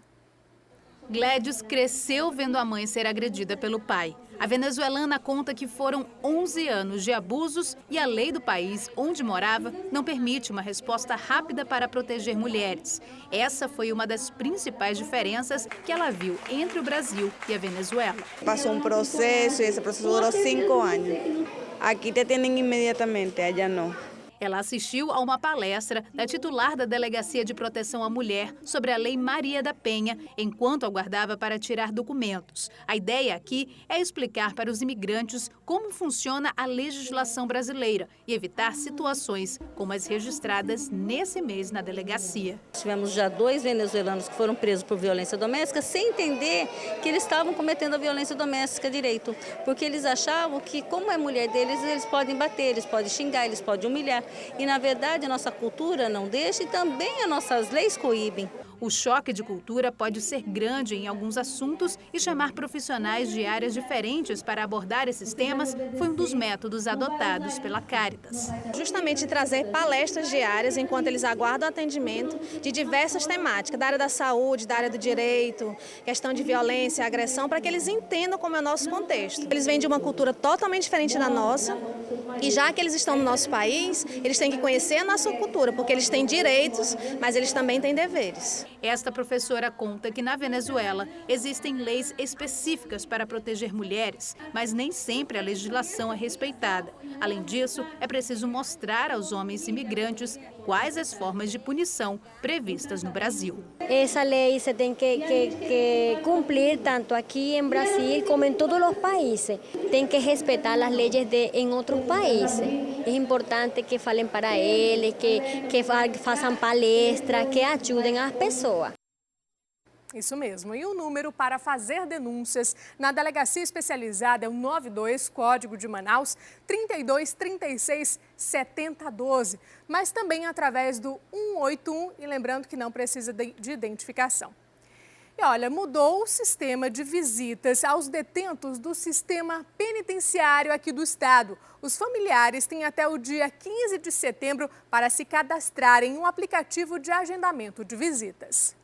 Glédios cresceu vendo a mãe ser agredida pelo pai. A venezuelana conta que foram 11 anos de abusos e a lei do país onde morava não permite uma resposta rápida para proteger mulheres. Essa foi uma das principais diferenças que ela viu entre o Brasil e a Venezuela.
Passou um processo e esse processo durou 5 anos. Aqui te atendem imediatamente, allá não.
Ela assistiu a uma palestra da titular da Delegacia de Proteção à Mulher sobre a Lei Maria da Penha, enquanto aguardava para tirar documentos. A ideia aqui é explicar para os imigrantes como funciona a legislação brasileira e evitar situações como as registradas nesse mês na delegacia.
Tivemos já 2 venezuelanos que foram presos por violência doméstica sem entender que eles estavam cometendo a violência doméstica direito, porque eles achavam que, como é mulher deles, eles podem bater, eles podem xingar, eles podem humilhar. E, na verdade, a nossa cultura não deixa e também as nossas leis coíbem.
O choque de cultura pode ser grande em alguns assuntos e chamar profissionais de áreas diferentes para abordar esses temas foi um dos métodos adotados pela Caritas.
Justamente trazer palestras diárias enquanto eles aguardam atendimento de diversas temáticas, da área da saúde, da área do direito, questão de violência, agressão, para que eles entendam como é o nosso contexto. Eles vêm de uma cultura totalmente diferente da nossa e já que eles estão no nosso país, eles têm que conhecer a nossa cultura, porque eles têm direitos, mas eles também têm deveres.
Esta professora conta que na Venezuela existem leis específicas para proteger mulheres, mas nem sempre a legislação é respeitada. Além disso, é preciso mostrar aos homens imigrantes quais as formas de punição previstas no Brasil.
Essa lei se tem que cumprir tanto aqui em Brasil como em todos os países. Tem que respeitar as leis em outros países. É importante que falem para eles, que façam palestras, que ajudem as pessoas.
Isso mesmo. E o número para fazer denúncias na Delegacia Especializada é o 92, Código de Manaus, 32 36 70 12, mas também através do 181 e lembrando que não precisa de identificação. E olha, mudou o sistema de visitas aos detentos do sistema penitenciário aqui do estado. Os familiares têm até o dia 15 de setembro para se cadastrarem em um aplicativo de agendamento de visitas.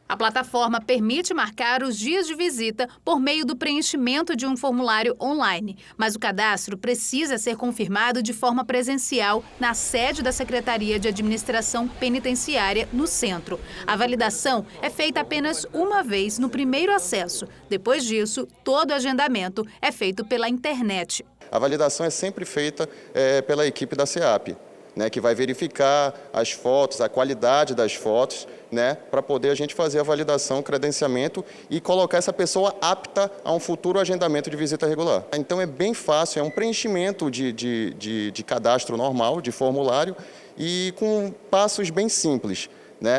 A plataforma permite marcar os dias de visita por meio do preenchimento de um formulário online, mas o cadastro precisa ser confirmado de forma presencial na sede da Secretaria de Administração Penitenciária, no centro. A validação é feita apenas uma vez no primeiro acesso. Depois disso, todo agendamento é feito pela internet.
A validação é sempre feita pela equipe da SEAP, que vai verificar as fotos, a qualidade das fotos, para poder a gente fazer a validação, o credenciamento e colocar essa pessoa apta a um futuro agendamento de visita regular. Então é bem fácil, é um preenchimento de cadastro normal, de formulário e com passos bem simples,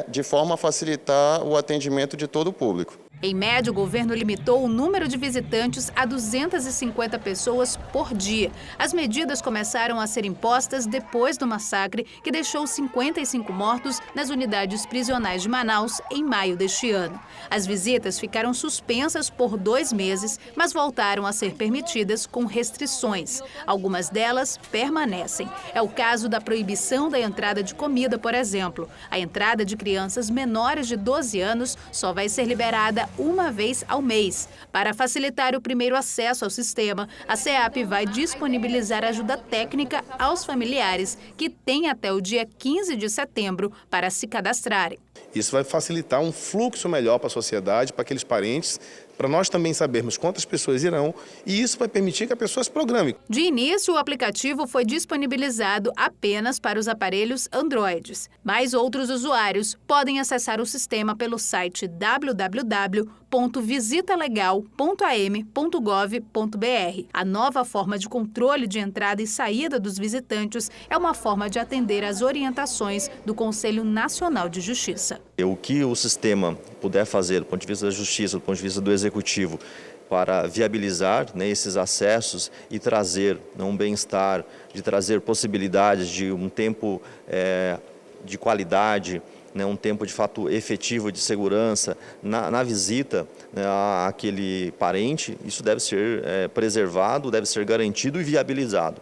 de forma a facilitar o atendimento de todo o público.
Em média, o governo limitou o número de visitantes a 250 pessoas por dia. As medidas começaram a ser impostas depois do massacre que deixou 55 mortos nas unidades prisionais de Manaus em maio deste ano. As visitas ficaram suspensas por 2 meses, mas voltaram a ser permitidas com restrições. Algumas delas permanecem. É o caso da proibição da entrada de comida, por exemplo. A entrada de crianças menores de 12 anos só vai ser liberada uma vez ao mês. Para facilitar o primeiro acesso ao sistema, a SEAP vai disponibilizar ajuda técnica aos familiares que têm até o dia 15 de setembro para se cadastrarem.
Isso vai facilitar um fluxo melhor para a sociedade, para aqueles parentes, para nós também sabermos quantas pessoas irão, e isso vai permitir que a pessoa se programe.
De início, o aplicativo foi disponibilizado apenas para os aparelhos Androids, mas outros usuários podem acessar o sistema pelo site www.visitalegal.am.gov.br. A nova forma de controle de entrada e saída dos visitantes é uma forma de atender às orientações do Conselho Nacional de Justiça.
O que o sistema puder fazer do ponto de vista da Justiça, do ponto de vista do Executivo, para viabilizar esses acessos e trazer um bem-estar, de trazer possibilidades de um tempo de qualidade, um tempo de fato efetivo de segurança na visita àquele parente, isso deve ser preservado, deve ser garantido e viabilizado.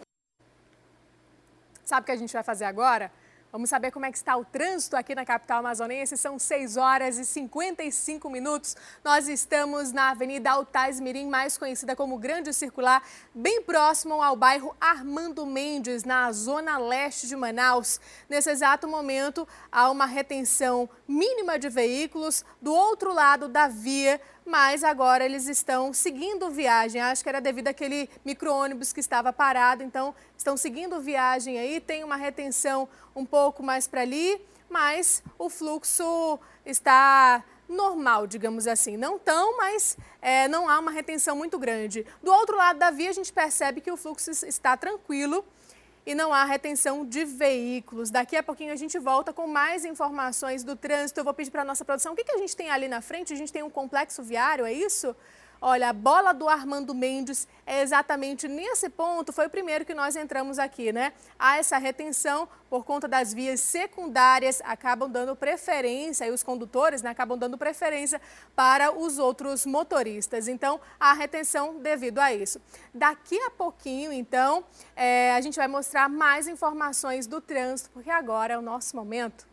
Sabe o que a gente vai fazer agora? Vamos saber como é que está o trânsito aqui na capital amazonense. São 6 horas e 55 minutos. Nós estamos na Avenida Altais Mirim, mais conhecida como Grande Circular, bem próximo ao bairro Armando Mendes, na zona leste de Manaus. Nesse exato momento, há uma retenção mínima de veículos do outro lado da via, mas agora eles estão seguindo viagem. Acho que era devido àquele micro-ônibus que estava parado, então estão seguindo viagem aí. Tem uma retenção um pouco mais para ali, mas o fluxo está normal, digamos assim. Não tão, mas não há uma retenção muito grande. Do outro lado da via, a gente percebe que o fluxo está tranquilo e não há retenção de veículos. Daqui a pouquinho a gente volta com mais informações do trânsito. Eu vou pedir para a nossa produção, o que a gente tem ali na frente? A gente tem um complexo viário, é isso? Olha, a bola do Armando Mendes é exatamente nesse ponto, foi o primeiro que nós entramos aqui, né? Há essa retenção por conta das vias secundárias, acabam dando preferência, e os condutores, né, acabam dando preferência para os outros motoristas. Então, há retenção devido a isso. Daqui a pouquinho, então, a gente vai mostrar mais informações do trânsito, porque agora é o nosso momento.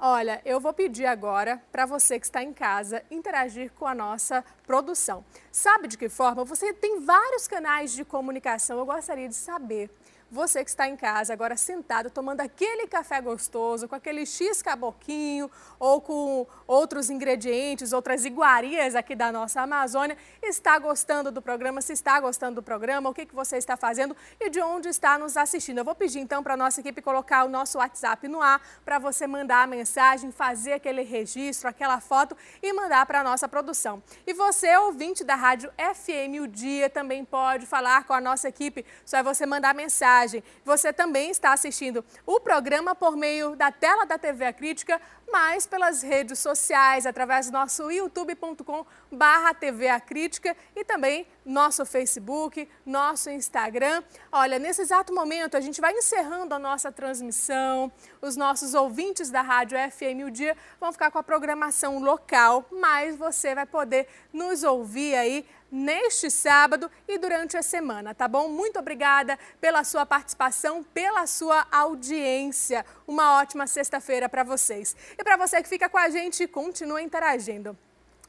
Olha, eu vou pedir agora para você que está em casa interagir com a nossa produção. Sabe de que forma? Você tem vários canais de comunicação, eu gostaria de saber. Você que está em casa, agora sentado, tomando aquele café gostoso, com aquele X-caboquinho ou com outros ingredientes, outras iguarias aqui da nossa Amazônia, está gostando do programa? Se está gostando do programa, o que você está fazendo e de onde está nos assistindo? Eu vou pedir então para a nossa equipe colocar o nosso WhatsApp no ar para você mandar a mensagem, fazer aquele registro, aquela foto e mandar para a nossa produção. E você, ouvinte da Rádio FM O Dia, também pode falar com a nossa equipe, só é você mandar mensagem. Você também está assistindo o programa por meio da tela da TV A Crítica, mas pelas redes sociais, através do nosso youtube.com/TV A Crítica e também nosso Facebook, nosso Instagram. Olha, nesse exato momento a gente vai encerrando a nossa transmissão, os nossos ouvintes da Rádio FM O Dia vão ficar com a programação local, mas você vai poder nos ouvir aí neste sábado e durante a semana, tá bom? Muito obrigada pela sua participação, pela sua audiência. Uma ótima sexta-feira para vocês. E para você que fica com a gente, continua interagindo.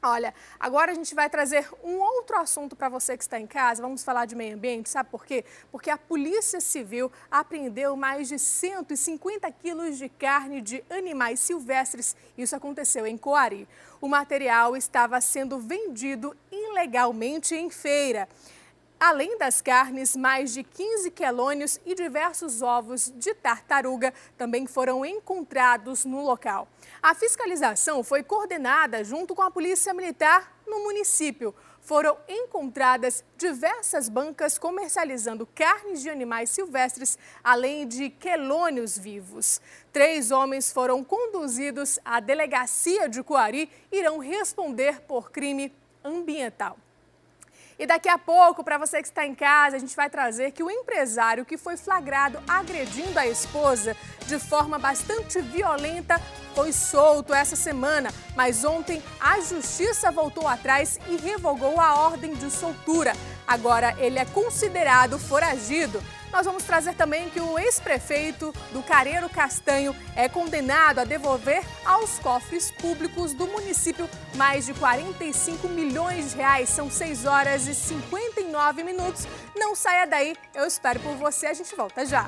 Olha, agora a gente vai trazer um outro assunto para você que está em casa. Vamos falar de meio ambiente, sabe por quê? Porque a Polícia Civil apreendeu mais de 150 quilos de carne de animais silvestres. Isso aconteceu em Coari. O material estava sendo vendido ilegalmente em feira. Além das carnes, mais de 15 quelônios e diversos ovos de tartaruga também foram encontrados no local. A fiscalização foi coordenada junto com a Polícia Militar no município. Foram encontradas diversas bancas comercializando carnes de animais silvestres, além de quelônios vivos. 3 homens foram conduzidos à delegacia de Coari e irão responder por crime ambiental. E daqui a pouco, para você que está em casa, a gente vai trazer que o empresário que foi flagrado agredindo a esposa de forma bastante violenta foi solto essa semana. Mas ontem a justiça voltou atrás e revogou a ordem de soltura. Agora ele é considerado foragido. Nós vamos trazer também que o ex-prefeito do Careiro Castanho é condenado a devolver aos cofres públicos do município mais de 45 milhões de reais. São 6 horas e 59 minutos. Não saia daí, eu espero por você, a gente volta já.